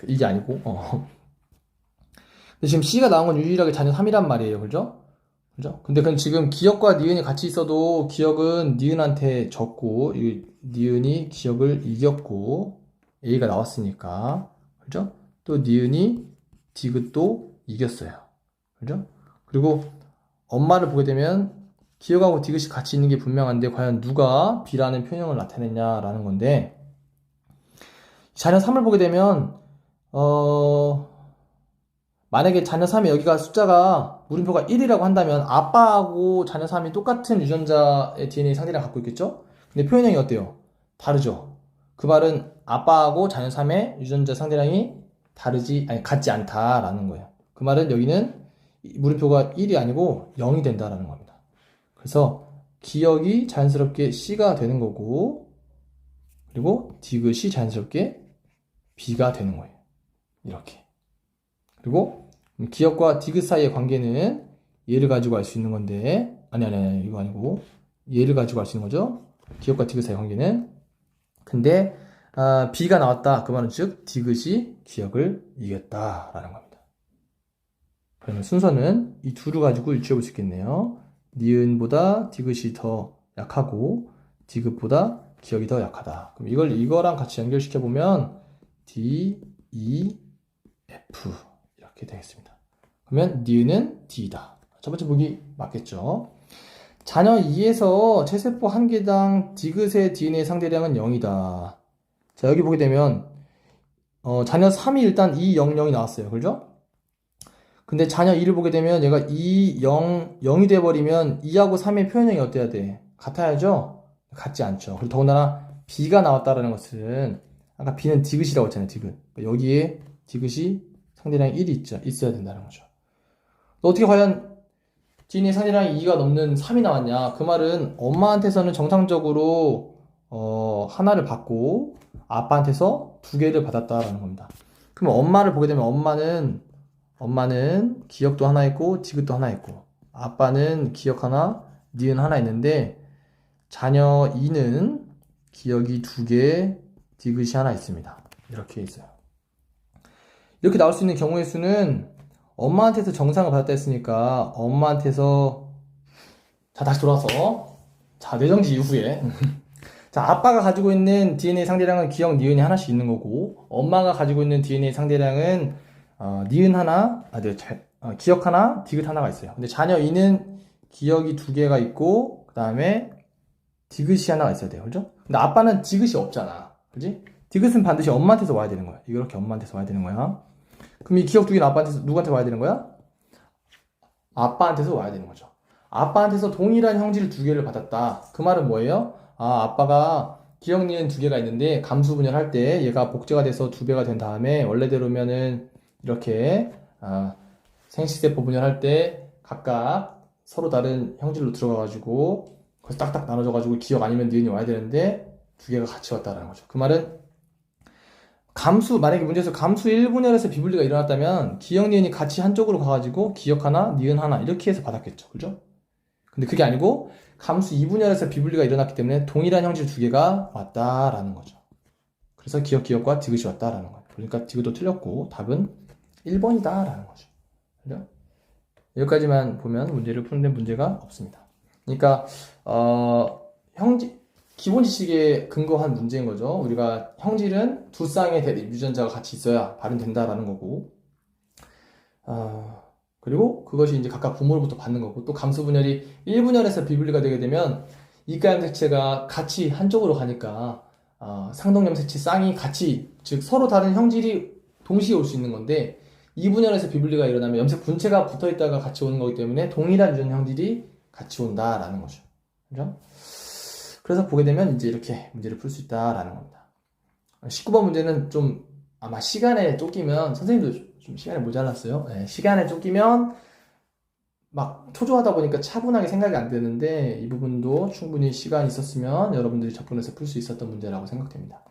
이게 아니고 근데 지금 C가 나온 건 유일하게 자녀 3이란 말이에요. 그죠? 그죠? 근데 그건 지금 기억과 니은이 같이 있어도 기억은 니은한테 졌고 니은이 기억을 이겼고 A가 나왔으니까 그죠? 또 니은이 디귿도 이겼어요. 그죠? 그리고 엄마를 보게 되면 기억하고 디귿이 같이 있는 게 분명한데 과연 누가 B라는 표현을 나타냈냐라는 건데 자녀 3을 보게 되면 만약에 자녀 3이 여기가 숫자가 물음표가 1이라고 한다면 아빠하고 자녀 3이 똑같은 유전자의 DNA 상대를 갖고 있겠죠? 근데 표현형이 어때요? 다르죠? 그 말은 아빠하고 자녀 3의 유전자 상대량이 같지 않다라는 거예요. 그 말은 여기는 물음표가 1이 아니고 0이 된다라는 겁니다. 그래서 기억이 자연스럽게 C가 되는 거고 그리고 디귿이 자연스럽게 B가 되는 거예요. 이렇게. 그리고 기억과 디귿 사이의 관계는 얘를 가지고 알 수 있는 건데 아니 이거 아니고 얘를 가지고 알 수 있는 거죠. 기억과 디귿 사이의 관계는 근데 B가 나왔다. 그 말은 즉 디귿이 기억을 이겼다라는 겁니다. 그러면 순서는 이 둘을 가지고 유추해 볼 수 있겠네요. 니은보다 디귿이 더 약하고 디귿보다 기억이 더 약하다. 그럼 이거랑 같이 연결시켜 보면 D, E, F 이렇게 되겠습니다. 그러면 니은은 D다. 첫 번째 보기 맞겠죠? 자녀 2에서 체세포 한 개당 디귿의 DNA 상대량은 0이다. 자, 여기 보게 되면 자녀 3이 일단 200이 나왔어요. 그죠? 근데 자녀 2를 보게 되면 얘가 0이 돼버리면 2하고 3의 표현형이 어때야 돼? 같아야죠? 같지 않죠. 그리고 더군다나 B가 나왔다라는 것은 아까 B는 디귿이라고 했잖아요. 디귿. 여기에 디귿이 상대량이 1이 있어야 된다는 거죠. 어떻게 과연 DNA 상대량이 2가 넘는 3이 나왔냐? 그 말은 엄마한테서는 정상적으로 하나를 받고 아빠한테서 두 개를 받았다라는 겁니다. 그럼 엄마를 보게 되면 엄마는 기억도 하나 있고 디귿도 하나 있고 아빠는 기억 하나, 니은 하나 있는데 자녀 2는 기억이 두 개, 디귿이 하나 있습니다. 이렇게 있어요. 이렇게 나올 수 있는 경우의 수는 엄마한테서 정상을 받았다 했으니까 엄마한테서 자 다시 돌아서 자 뇌정지 이후에 자 아빠가 가지고 있는 DNA 상대량은 기억, 니은이 하나씩 있는 거고 엄마가 가지고 있는 DNA 상대량은 니은 하나 기억 하나, 디귿 하나가 있어요. 근데 자녀 2는 기억이 2개가 있고, 그 다음에 디귿이 하나가 있어야 돼요. 그죠? 근데 아빠는 디귿이 없잖아. 그지? 디귿은 반드시 엄마한테서 와야 되는 거야. 이렇게 엄마한테서 와야 되는 거야. 그럼 이 기억 2개는 아빠한테서, 누구한테 와야 되는 거야? 아빠한테서 와야 되는 거죠. 아빠한테서 동일한 형질 2개를 받았다. 그 말은 뭐예요? 아빠가 기억 니은 2개가 있는데 감수 분열할 때 얘가 복제가 돼서 2배가 된 다음에 원래대로면은 이렇게 생식세포 분열할 때 각각 서로 다른 형질로 들어가가지고 거기서 딱딱 나눠져가지고 기억 아니면 니은이 와야 되는데 2개가 같이 왔다라는 거죠. 그 말은 만약에 문제에서 감수 1분열에서 비분리가 일어났다면 기억 니은이 같이 한쪽으로 가가지고 기억 하나, 니은 하나 이렇게 해서 받았겠죠. 그죠? 근데 그게 아니고 감수 2분열에서 비분리가 일어났기 때문에 동일한 형질 2개가 왔다라는 거죠. 그래서 기억과 디귿이 왔다라는 거예요. 그러니까 디귿도 틀렸고 답은 1번이다라는 거죠. 그죠? 여기까지만 보면 문제를 푸는데 문제가 없습니다. 그러니까 기본 지식에 근거한 문제인 거죠. 우리가 형질은 두 쌍의 유전자가 같이 있어야 발현된다라는 거고, 그리고 그것이 이제 각각 부모로부터 받는 거고, 또 감수 분열이 1분열에서 비분리가 되게 되면 이가염색체가 같이 한쪽으로 가니까 상동염색체 쌍이 같이, 즉 서로 다른 형질이 동시에 올 수 있는 건데 2분열에서 비분리가 일어나면 염색 분체가 붙어 있다가 같이 오는 거기 때문에 동일한 유전 형질이 같이 온다라는 거죠. 그죠? 그래서 보게 되면 이제 이렇게 문제를 풀 수 있다라는 겁니다. 19번 문제는 좀 아마 시간에 쫓기면, 선생님도 좀 시간이 모자랐어요. 네, 시간에 쫓기면 막 초조하다 보니까 차분하게 생각이 안 되는데 이 부분도 충분히 시간이 있었으면 여러분들이 접근해서 풀 수 있었던 문제라고 생각됩니다.